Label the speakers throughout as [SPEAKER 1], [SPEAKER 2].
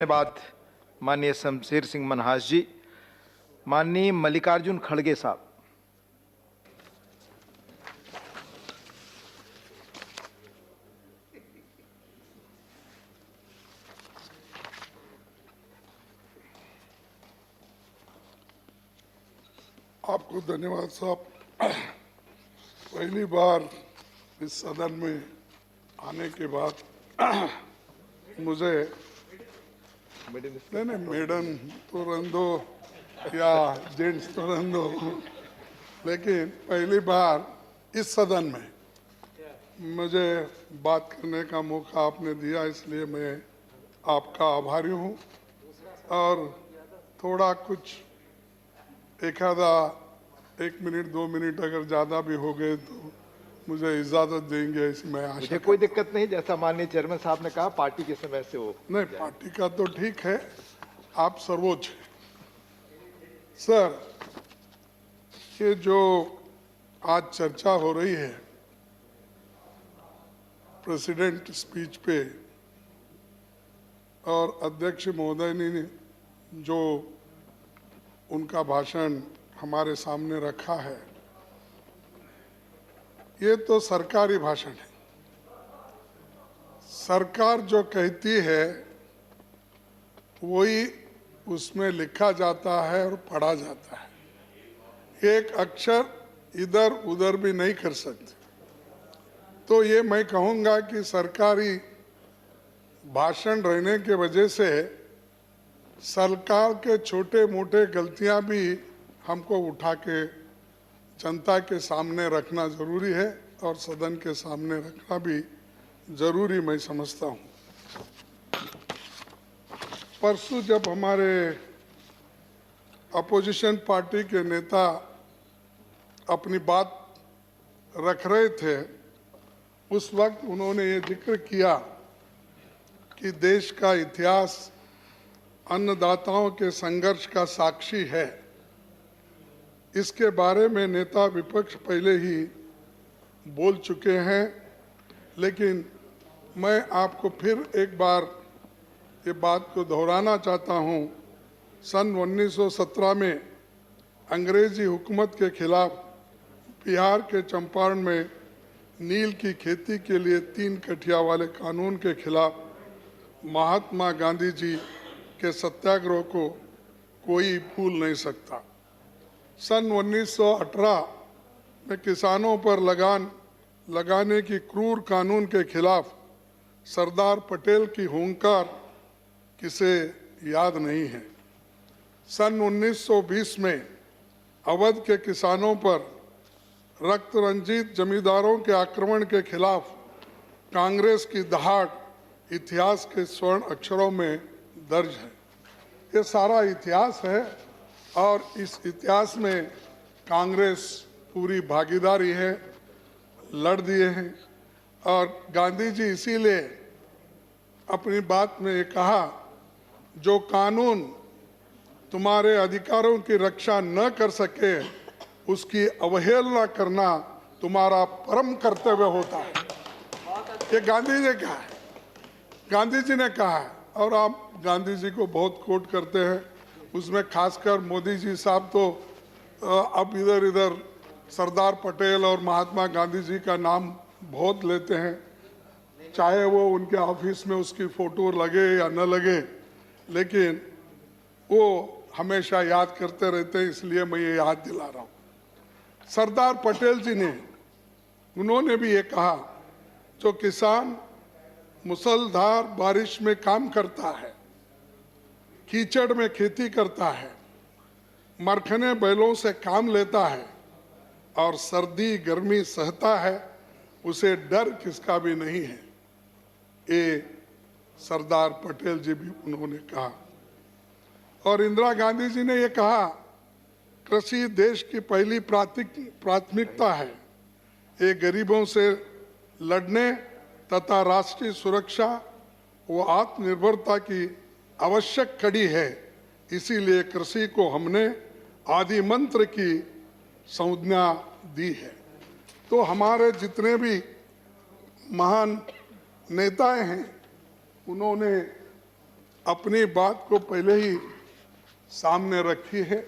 [SPEAKER 1] धन्यवाद माननीय शमशेर सिंह मनहास जी। माननीय मल्लिकार्जुन खड़गे साहब।
[SPEAKER 2] आपको धन्यवाद साहब। पहली बार इस सदन में आने के बाद मुझे नहीं मैडम तो रहने दो या जेंट्स तो रहने दो, लेकिन पहली बार इस सदन में मुझे बात करने का मौका आपने दिया, इसलिए मैं आपका आभारी हूँ। और थोड़ा कुछ एक मिनट 2 मिनट अगर ज़्यादा भी हो गए तो मुझे इजाज़त देंगे, ऐसी मैं आशा।
[SPEAKER 1] मुझे कोई दिक्कत नहीं, जैसा माननीय चेयरमैन साहब ने कहा पार्टी के समय से वो
[SPEAKER 2] नहीं, पार्टी का तो ठीक है, आप सर्वोच्च हैं। सर, ये जो आज चर्चा हो रही है प्रेसिडेंट स्पीच पे और अध्यक्ष महोदय ने जो उनका भाषण हमारे सामने रखा है, ये तो सरकारी भाषण है। सरकार जो कहती है वही उसमें लिखा जाता है और पढ़ा जाता है, एक अक्षर इधर उधर भी नहीं कर सकते। तो ये मैं कहूँगा कि सरकारी भाषण रहने के वजह से सरकार के छोटे मोटे गलतियां भी हमको उठा के जनता के सामने रखना जरूरी है और सदन के सामने रखना भी जरूरी मैं समझता हूं। परसों जब हमारे अपोजिशन पार्टी के नेता अपनी बात रख रहे थे, उस वक्त उन्होंने ये जिक्र किया कि देश का इतिहास अन्नदाताओं के संघर्ष का साक्षी है। इसके बारे में नेता विपक्ष पहले ही बोल चुके हैं, लेकिन मैं आपको फिर एक बार ये बात को दोहराना चाहता हूँ। सन 1917 में अंग्रेजी हुकूमत के खिलाफ बिहार के चंपारण में नील की खेती के लिए 3 कठिया वाले कानून के खिलाफ महात्मा गांधी जी के सत्याग्रह को कोई भूल नहीं सकता। सन 1918 में किसानों पर लगान लगाने की क्रूर कानून के खिलाफ सरदार पटेल की हुंकार किसे याद नहीं है। सन 1920 में अवध के किसानों पर रक्त रंजित जमींदारों के आक्रमण के खिलाफ कांग्रेस की दहाड़ इतिहास के स्वर्ण अक्षरों में दर्ज है। ये सारा इतिहास है और इस इतिहास में कांग्रेस पूरी भागीदारी है, लड़ दिए हैं। और गांधी जी इसीलिए अपनी बात में ये कहा, जो कानून तुम्हारे अधिकारों की रक्षा न कर सके उसकी अवहेलना करना तुम्हारा परम कर्तव्य होता है। ये गांधी जी कहा है, गांधी जी ने कहा है। और आप गांधी जी को बहुत कोट करते हैं, उसमें खासकर मोदी जी साहब तो अब इधर इधर सरदार पटेल और महात्मा गांधी जी का नाम बहुत लेते हैं, चाहे वो उनके ऑफिस में उसकी फोटो लगे या न लगे, लेकिन वो हमेशा याद करते रहते हैं, इसलिए मैं ये याद दिला रहा हूँ। सरदार पटेल जी ने, उन्होंने भी ये कहा, जो किसान मुसलधार बारिश में काम करता है, कीचड़ में खेती करता है, मरखने बैलों से काम लेता है और सर्दी गर्मी सहता है, उसे डर किसका भी नहीं है। ये सरदार पटेल जी भी उन्होंने कहा। और इंदिरा गांधी जी ने ये कहा, कृषि देश की पहली प्राथमिकता है। ये गरीबों से लड़ने तथा राष्ट्रीय सुरक्षा व आत्मनिर्भरता की आवश्यक कड़ी है। इसीलिए कृषि को हमने आदि मंत्र की संज्ञा दी है। तो हमारे जितने भी महान नेताएं हैं, उन्होंने अपनी बात को पहले ही सामने रखी है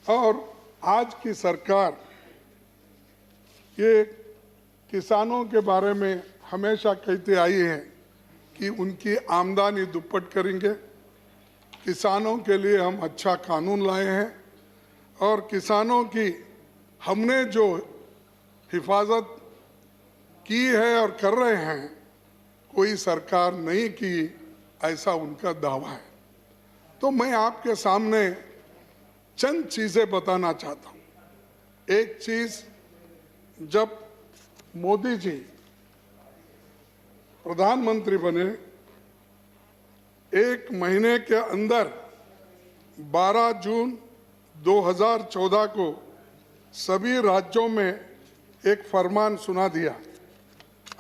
[SPEAKER 2] और आज की सरकार ये किसानों के बारे में हमेशा कहते आई है कि उनकी आमदनी दुप्पट करेंगे, किसानों के लिए हम अच्छा कानून लाए हैं और किसानों की हमने जो हिफाजत की है और कर रहे हैं कोई सरकार नहीं की, ऐसा उनका दावा है। तो मैं आपके सामने चंद चीजें बताना चाहता हूं। एक चीज, जब मोदी जी प्रधानमंत्री बने, एक महीने के अंदर 12 जून 2014 को सभी राज्यों में एक फरमान सुना दिया,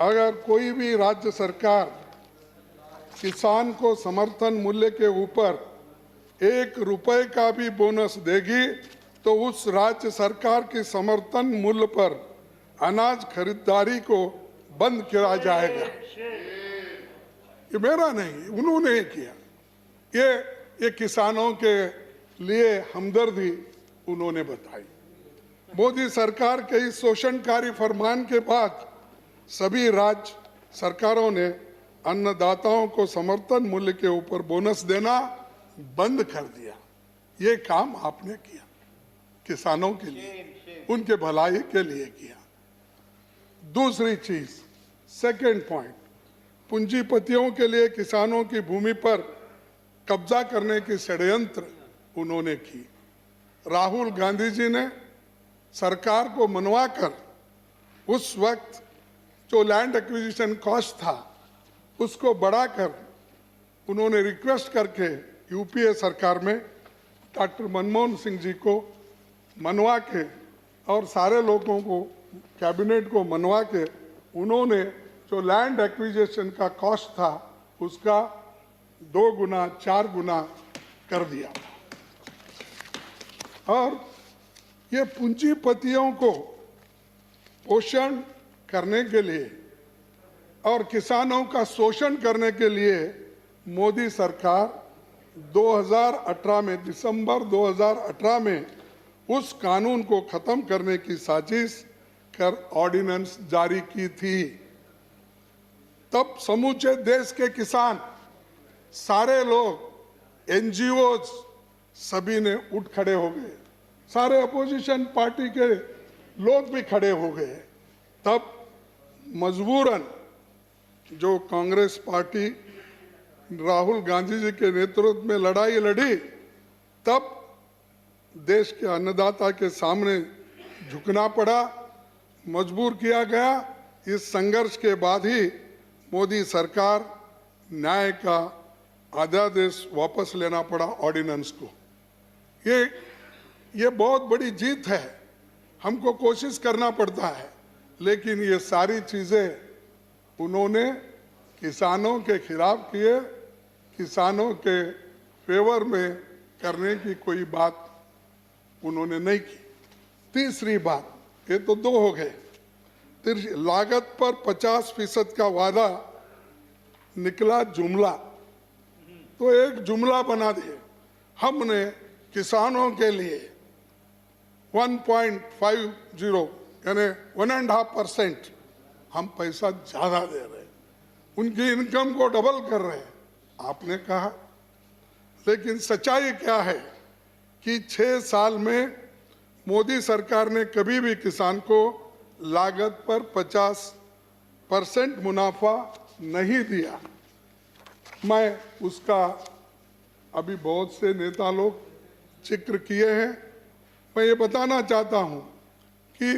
[SPEAKER 2] अगर कोई भी राज्य सरकार किसान को समर्थन मूल्य के ऊपर 1 रुपए का भी बोनस देगी तो उस राज्य सरकार की समर्थन मूल्य पर अनाज खरीदारी को बंद किया जाएगा। ये मेरा नहीं, उन्होंने किया। ये किसानों के लिए हमदर्दी उन्होंने बताई। मोदी सरकार के इस शोषणकारी फरमान के बाद सभी राज्य सरकारों ने अन्नदाताओं को समर्थन मूल्य के ऊपर बोनस देना बंद कर दिया। ये काम आपने किया, किसानों के लिए, उनके भलाई के लिए किया। दूसरी चीज, सेकंड पॉइंट, पूंजीपतियों के लिए किसानों की भूमि पर कब्जा करने की षड्यंत्र उन्होंने की। राहुल गांधी जी ने सरकार को मनवाकर उस वक्त जो लैंड एक्विजिशन कॉस्ट था उसको बढ़ाकर उन्होंने रिक्वेस्ट करके यूपीए सरकार में डॉक्टर मनमोहन सिंह जी को मनवा के और सारे लोगों को, कैबिनेट को मनवा के उन्होंने जो लैंड एक्विजिशन का कॉस्ट था उसका 2 गुना 4 गुना कर दिया। और ये पूंजीपतियों को पोषण करने के लिए और किसानों का शोषण करने के लिए मोदी सरकार 2018 में, दिसंबर 2018 में उस कानून को खत्म करने की साजिश कर ऑर्डिनेंस जारी की थी। तब समूचे देश के किसान, सारे लोग, एनजीओज सभी ने उठ खड़े हो गए, सारे अपोजिशन पार्टी के लोग भी खड़े हो गए। तब मजबूरन जो कांग्रेस पार्टी राहुल गांधी जी के नेतृत्व में लड़ाई लड़ी, तब देश के अन्नदाता के सामने झुकना पड़ा, मजबूर किया गया। इस संघर्ष के बाद ही मोदी सरकार न्याय का अध्यादेश वापस लेना पड़ा, ऑर्डिनेंस को। ये बहुत बड़ी जीत है, हमको कोशिश करना पड़ता है, लेकिन ये सारी चीजें उन्होंने किसानों के खिलाफ किए, किसानों के फेवर में करने की कोई बात उन्होंने नहीं की। तीसरी बात, ये तो 2 हो गए। लागत पर 50% का वादा निकला जुमला, तो एक जुमला बना दिए। हमने किसानों के लिए 1.50 यानी 1.5% हम पैसा ज्यादा दे रहे हैं, उनकी इनकम को डबल कर रहे हैं, आपने कहा। लेकिन सच्चाई क्या है कि 6 साल में मोदी सरकार ने कभी भी किसान को लागत पर 50% मुनाफा नहीं दिया। मैं उसका अभी बहुत से नेता लोग जिक्र किए हैं। मैं ये बताना चाहता हूं कि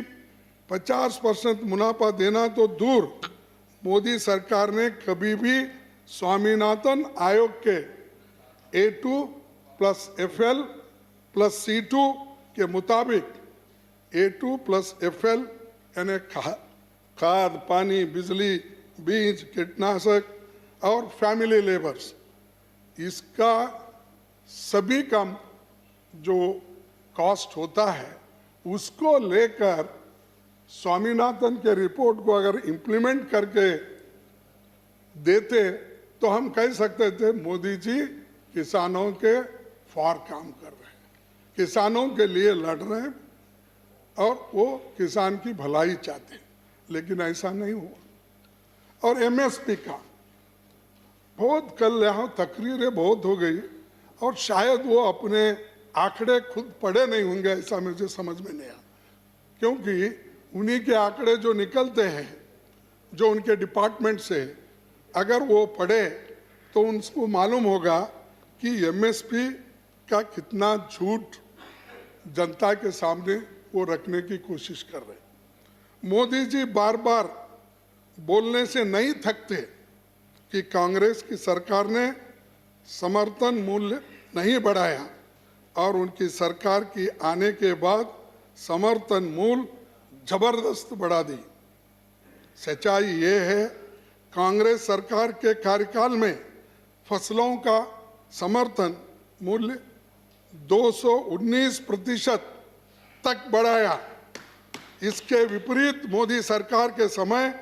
[SPEAKER 2] 50% मुनाफा देना तो दूर, मोदी सरकार ने कभी भी स्वामीनाथन आयोग के A2 + FL + C2 के मुताबिक A2 + FL यानी खाद, पानी, बिजली, बीज, कीटनाशक और फैमिली लेबर्स, इसका सभी का जो कॉस्ट होता है उसको लेकर स्वामीनाथन के रिपोर्ट को अगर इम्प्लीमेंट करके देते तो हम कह सकते थे मोदी जी किसानों के फॉर काम कर रहे हैं, किसानों के लिए लड़ रहे हैं और वो किसान की भलाई चाहते हैं, लेकिन ऐसा नहीं हुआ। और एमएसपी का बहुत कल यहाँ तकरीरें बहुत हो गई और शायद वो अपने आंकड़े खुद पढ़े नहीं होंगे, ऐसा मुझे समझ में नहीं आया, क्योंकि उन्हीं के आंकड़े जो निकलते हैं जो उनके डिपार्टमेंट से, अगर वो पढ़े तो उनको मालूम होगा कि एमएसपी का कितना झूठ जनता के सामने वो रखने की कोशिश कर रहे हैं। मोदी जी बार बार बोलने से नहीं थकते कि कांग्रेस की सरकार ने समर्थन मूल्य नहीं बढ़ाया और उनकी सरकार की आने के बाद समर्थन मूल्य जबरदस्त बढ़ा दी। सच्चाई ये है, कांग्रेस सरकार के कार्यकाल में फसलों का समर्थन मूल्य 219% तक बढ़ाया। इसके विपरीत मोदी सरकार के समय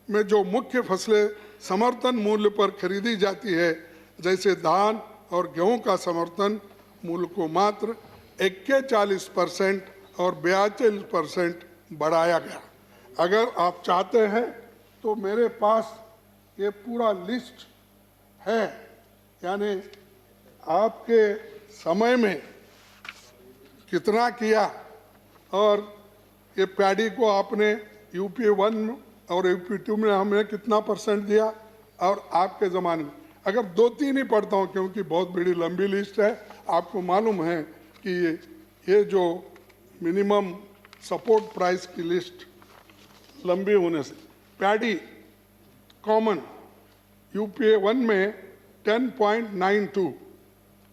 [SPEAKER 2] में जो मुख्य फसलें समर्थन मूल्य पर खरीदी जाती है, जैसे धान और गेहूं का समर्थन मूल्य को मात्र 41% और 42% बढ़ाया गया। अगर आप चाहते हैं तो मेरे पास ये पूरा लिस्ट है, यानी आपके समय में कितना किया और ये पैडी को आपने यूपी 1 और यूपी 2 में हमें कितना % दिया, और आपके ज़माने में अगर 2-3 ही पढ़ता हूँ क्योंकि बहुत बड़ी लंबी लिस्ट है। आपको मालूम है कि ये जो मिनिमम सपोर्ट प्राइस की लिस्ट लंबी होने से, पैडी कॉमन यूपीए 1 में 10.92,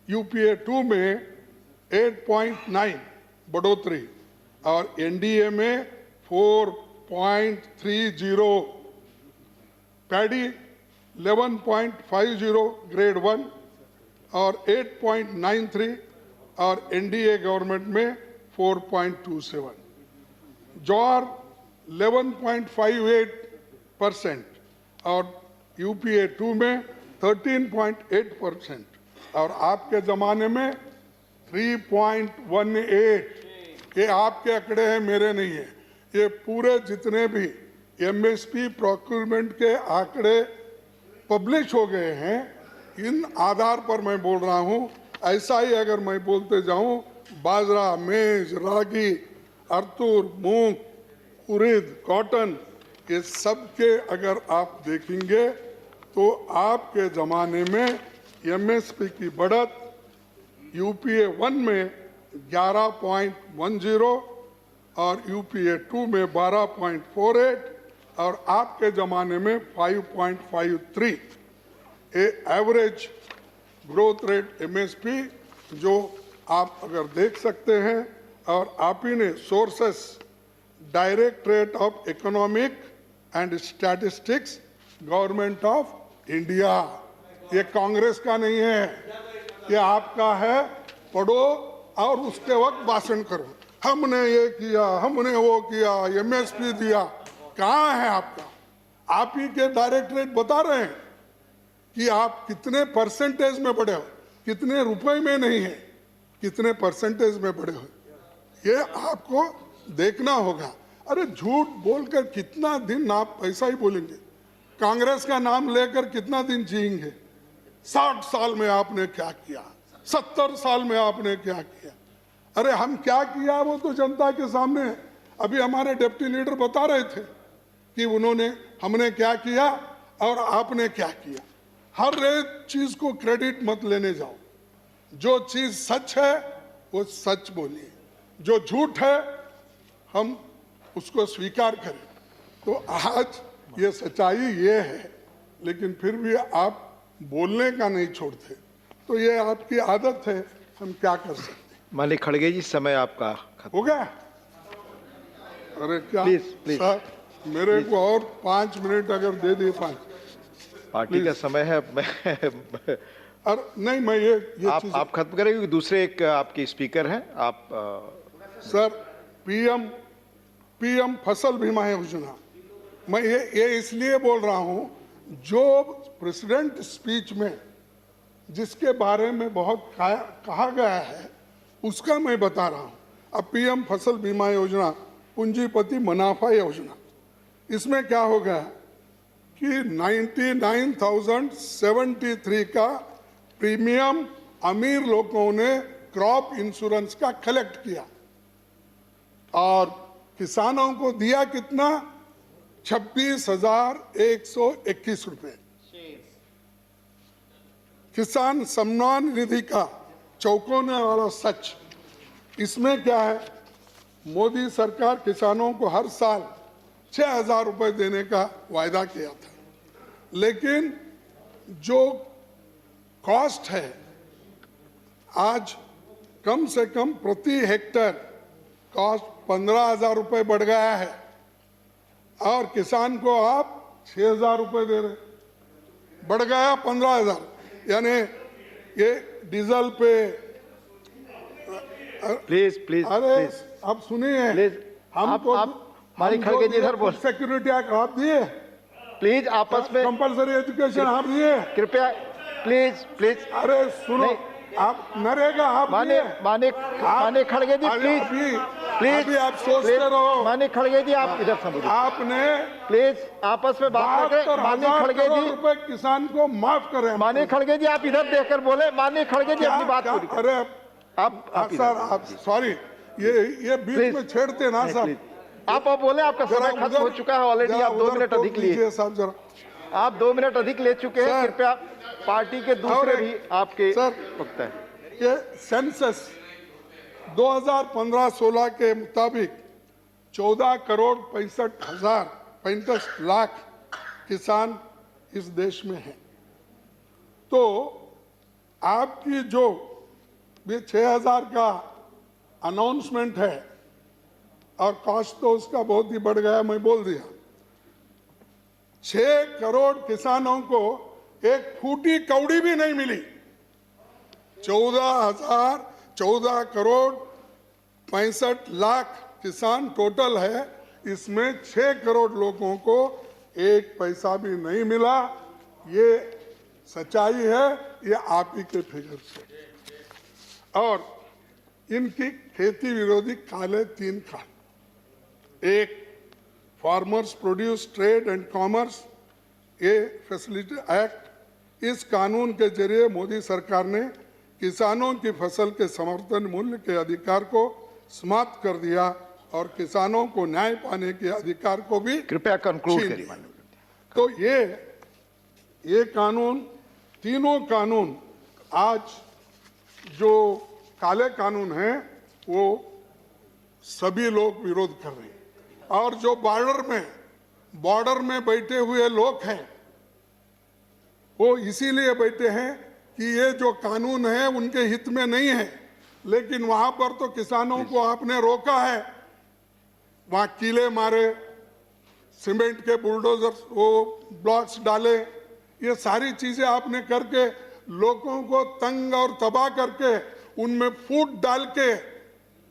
[SPEAKER 2] यूपीए 2 में 8.9 बढ़ोतरी और एनडीए में 4.30, पैडी 11.50 ग्रेड 1 और 8.93 और एनडीए गवर्नमेंट में 4.27, ज्वार 11.58% और यूपीए 2 में 13.8% और आपके ज़माने में 3.18। ये आपके आंकड़े हैं, मेरे नहीं है। ये पूरे जितने भी एमएसपी प्रोक्यूरमेंट के आंकड़े पब्लिश हो गए हैं, इन आधार पर मैं बोल रहा हूँ। ऐसा ही अगर मैं बोलते जाऊँ, बाजरा, मेज, रागी, अरतूर, मूंग, उड़द, कॉटन, ये सब के अगर आप देखेंगे तो आपके ज़माने में एमएसपी की बढ़त यूपीए 1 में 11.10 और यूपीए 2 में 12.48 और आपके ज़माने में 5.53। एवरेज ग्रोथ रेट एमएसपी जो आप अगर देख सकते हैं, और आप ही ने sources directorate of economic and statistics, government of India, ये कांग्रेस का नहीं है, ये आपका है। पढ़ो और उसके वक्त भाषण करो, हमने ये किया, हमने वो किया, एमएसपी दिया। कहाँ है आपका? आप ही के डायरेक्टरेट बता रहे हैं कि आप कितने % में बढ़े हो, कितने रुपए में नहीं है, कितने % में बढ़े हो, ये आपको देखना होगा। अरे झूठ बोलकर कितना दिन आप ऐसा ही बोलेंगे? कांग्रेस का नाम लेकर कितना दिन जिएंगे? 60 साल में आपने क्या किया, 70 साल में आपने क्या किया? अरे हम क्या किया वो तो जनता के सामने है। अभी हमारे डिप्टी लीडर बता रहे थे कि हमने क्या किया और आपने क्या किया। हर एक चीज को क्रेडिट मत लेने जाओ। जो चीज सच है वो सच बोलिए, जो झूठ है हम उसको स्वीकार करें। तो आज ये सच्चाई ये है, लेकिन फिर भी आप बोलने का नहीं छोड़ते, तो ये आपकी आदत है, हम क्या कर सकते हैं।
[SPEAKER 1] माननीय खड़गे जी, समय आपका खत्म
[SPEAKER 2] हो गया। अरे क्या
[SPEAKER 1] प्लीज
[SPEAKER 2] सर, मेरे को और 5 मिनट अगर दे दिए, 5।
[SPEAKER 1] पार्टी का समय है।
[SPEAKER 2] और नहीं, मैं ये
[SPEAKER 1] आप खत्म करें क्योंकि दूसरे एक आपके स्पीकर हैं। आप
[SPEAKER 2] सर, पीएम फसल बीमा योजना, मैं ये इसलिए बोल रहा हूँ, जो प्रेसिडेंट स्पीच में जिसके बारे में बहुत कहा गया है उसका मैं बता रहा हूं। अब पीएम फसल बीमा योजना, पूंजीपति मुनाफा योजना, इसमें क्या होगा कि 99,073 का प्रीमियम अमीर लोगों ने क्रॉप इंश्योरेंस का कलेक्ट किया और किसानों को दिया कितना? 26,121 रुपए। किसान सम्मान निधि का चौकोने वाला सच, इसमें क्या है? मोदी सरकार किसानों को हर साल 6,000 रुपए देने का वायदा किया था, लेकिन जो कॉस्ट है आज कम से कम प्रति हेक्टर कॉस्ट 15,000 रुपए बढ़ गया है और किसान को आप 6,000 रुपए दे रहे, बढ़ गया 15,000। यानी ये डीजल पे
[SPEAKER 1] प्लीज प्लीज
[SPEAKER 2] अरे
[SPEAKER 1] प्लीज
[SPEAKER 2] अब सुनिए,
[SPEAKER 1] प्लीज
[SPEAKER 2] हमको
[SPEAKER 1] आप मालिक खड़गे जी इधर बोल।
[SPEAKER 2] सिक्योरिटी आप दिए,
[SPEAKER 1] प्लीज आपस में
[SPEAKER 2] कंपलसरी एजुकेशन आप दिए,
[SPEAKER 1] कृपया प्लीज प्लीज।
[SPEAKER 2] अरे सुनो, आप नरेगा आप
[SPEAKER 1] माने माने माने खड़गे जी प्लीज प्लीज
[SPEAKER 2] अभी आप सोचते रहो।
[SPEAKER 1] माने खड़गे जी आप इधर समझिए,
[SPEAKER 2] आपने
[SPEAKER 1] प्लीज आपस में बात करें। माने खड़गे जी
[SPEAKER 2] रुपए किसान को माफ करें।
[SPEAKER 1] माने खड़गे जी आप इधर देखकर बोले। माने खड़गे जी अपनी बात पूरी करें।
[SPEAKER 2] अरे
[SPEAKER 1] आप
[SPEAKER 2] सर आप सॉरी, ये बीच में छेड़ते ना सर।
[SPEAKER 1] आप बोले, आपका समय खत्म हो चुका है ऑलरेडी। आप 2 मिनट अधिक लिए,
[SPEAKER 2] साहब जरा
[SPEAKER 1] आप 2 मिनट अधिक ले चुके हैं। कृपया पार्टी के दूसरे भी आपके वक्त है।
[SPEAKER 2] ये सेंसस 2015-16 के मुताबिक 14,65 लाख किसान इस देश में हैं। तो आपकी जो ये 6,000 का अनाउंसमेंट है और कॉस्ट तो उसका बहुत ही बढ़ गया, मैं बोल दिया। 6 करोड़ किसानों को एक फूटी कौड़ी भी नहीं मिली। 14 करोड़ 65 लाख किसान टोटल है, इसमें 6 करोड़ लोगों को एक पैसा भी नहीं मिला। ये सच्चाई है, ये आप ही के फिगर से। और इनकी खेती विरोधी काले 3 कानून, एक farmers produce trade and commerce ये फैसिलिटी एक्ट, इस कानून के जरिए मोदी सरकार ने किसानों की फसल के समर्थन मूल्य के अधिकार को समाप्त कर दिया और किसानों को न्याय पाने के अधिकार को भी
[SPEAKER 1] कृपया कंक्लूड करिए।
[SPEAKER 2] तो ये कानून, तीनों कानून आज जो काले कानून हैं वो सभी लोग विरोध कर रहे हैं। और जो बॉर्डर में बैठे हुए लोग हैं वो इसीलिए बैठे हैं कि ये जो कानून है उनके हित में नहीं है, लेकिन वहां पर तो किसानों को आपने रोका है। वहां कीले मारे, सीमेंट के बुलडोजर वो ब्लॉक्स डाले, ये सारी चीजें आपने करके लोगों को तंग और तबाह करके उनमें फूट डाल के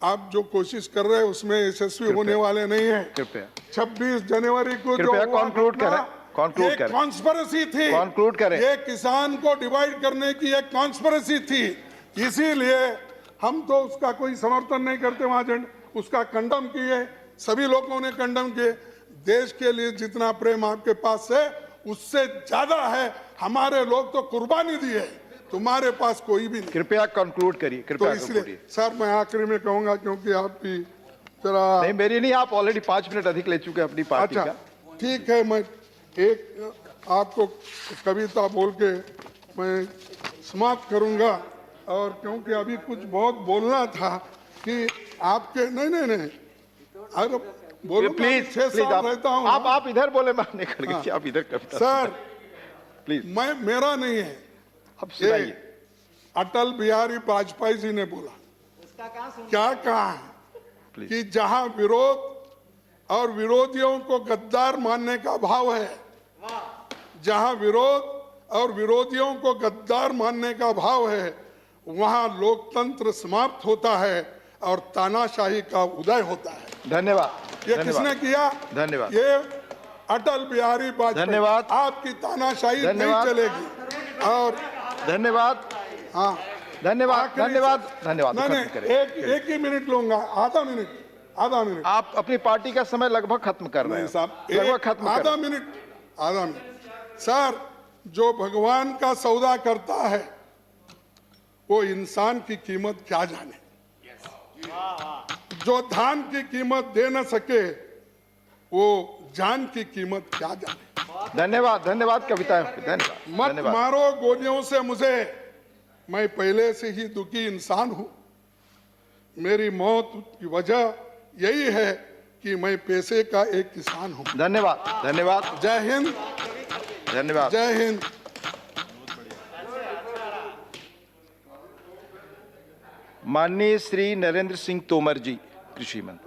[SPEAKER 2] आप जो कोशिश कर रहे हैं उसमें यशस्वी होने वाले नहीं है। 26 जनवरी को जो
[SPEAKER 1] कंक्लूड करें,
[SPEAKER 2] कॉन्स्पिरेसी थी,
[SPEAKER 1] कंक्लूड करें।
[SPEAKER 2] ये किसान को डिवाइड करने की एक कॉन्स्पिरेसी थी, इसीलिए हम तो उसका कोई समर्थन नहीं करते। वहां उसका कंडम किए, सभी लोगों ने कंडम किए। देश के लिए जितना प्रेम आपके पास है उससे ज्यादा है, हमारे लोग तो कुर्बानी दी है, तुम्हारे पास कोई भी नहीं।
[SPEAKER 1] कृपया कंक्लूड करिए, कृपया।
[SPEAKER 2] तो इसलिए सर मैं आखिरी में कहूंगा, क्योंकि आप भी जरा
[SPEAKER 1] नहीं, मेरी नहीं, आप ऑलरेडी 5 मिनट अधिक ले चुके हैं अपनी पार्टी का।
[SPEAKER 2] ठीक है, मैं एक आपको कविता बोल के मैं समाप्त करूंगा। और क्योंकि अभी कुछ बहुत बोलना था कि आपके नहीं अरे बोलो
[SPEAKER 1] प्लीज
[SPEAKER 2] 6 साल रहता हूँ।
[SPEAKER 1] आप इधर बोले, मानने खड़गे आप इधर कविता
[SPEAKER 2] सर
[SPEAKER 1] प्लीज।
[SPEAKER 2] मैं मेरा नहीं है,
[SPEAKER 1] अब सुनाइए।
[SPEAKER 2] अटल बिहारी वाजपेयी जी ने बोला, क्या कहा है कि जहां विरोध और विरोधियों को गद्दार मानने का भाव है, जहां विरोध और विरोधियों को गद्दार मानने का भाव है, वहां लोकतंत्र समाप्त होता है और तानाशाही का उदय होता है।
[SPEAKER 1] धन्यवाद।
[SPEAKER 2] ये किसने किया?
[SPEAKER 1] धन्यवाद।
[SPEAKER 2] ये अटल बिहारी वाजपेयी।
[SPEAKER 1] धन्यवाद।
[SPEAKER 2] आपकी तानाशाही नहीं
[SPEAKER 1] धन्यवाद।
[SPEAKER 2] चलेगी। और
[SPEAKER 1] धन्यवाद।
[SPEAKER 2] हाँ,
[SPEAKER 1] धन्यवाद।
[SPEAKER 2] आखिरी-
[SPEAKER 1] धन्यवाद। धन्यवाद।
[SPEAKER 2] नहीं
[SPEAKER 1] खत्म
[SPEAKER 2] नहीं,
[SPEAKER 1] करें।
[SPEAKER 2] एक ही मिनट लूंगा, आधा मिनट।
[SPEAKER 1] आप अपनी पार्टी का समय लगभग खत्म कर रहे
[SPEAKER 2] नहीं
[SPEAKER 1] हैं
[SPEAKER 2] साहब,
[SPEAKER 1] लगभग खत्म कर
[SPEAKER 2] आधा मिनट। सर, जो भगवान का सौदा करता है वो इंसान की कीमत क्या जाने। जो धान की कीमत दे न सके वो जान की कीमत क्या जाने।
[SPEAKER 1] धन्यवाद। धन्यवाद कविता। धन्यवाद।
[SPEAKER 2] मत
[SPEAKER 1] धन्यवाद।
[SPEAKER 2] मारो गोलियों से मुझे, मैं पहले से ही दुखी इंसान हूं। मेरी मौत की वजह यही है कि मैं पैसे का एक किसान हूं।
[SPEAKER 1] धन्यवाद। धन्यवाद।
[SPEAKER 2] जय हिंद।
[SPEAKER 1] धन्यवाद।
[SPEAKER 2] जय हिंद।
[SPEAKER 1] माननीय श्री नरेंद्र सिंह तोमर जी, कृषि मंत्री।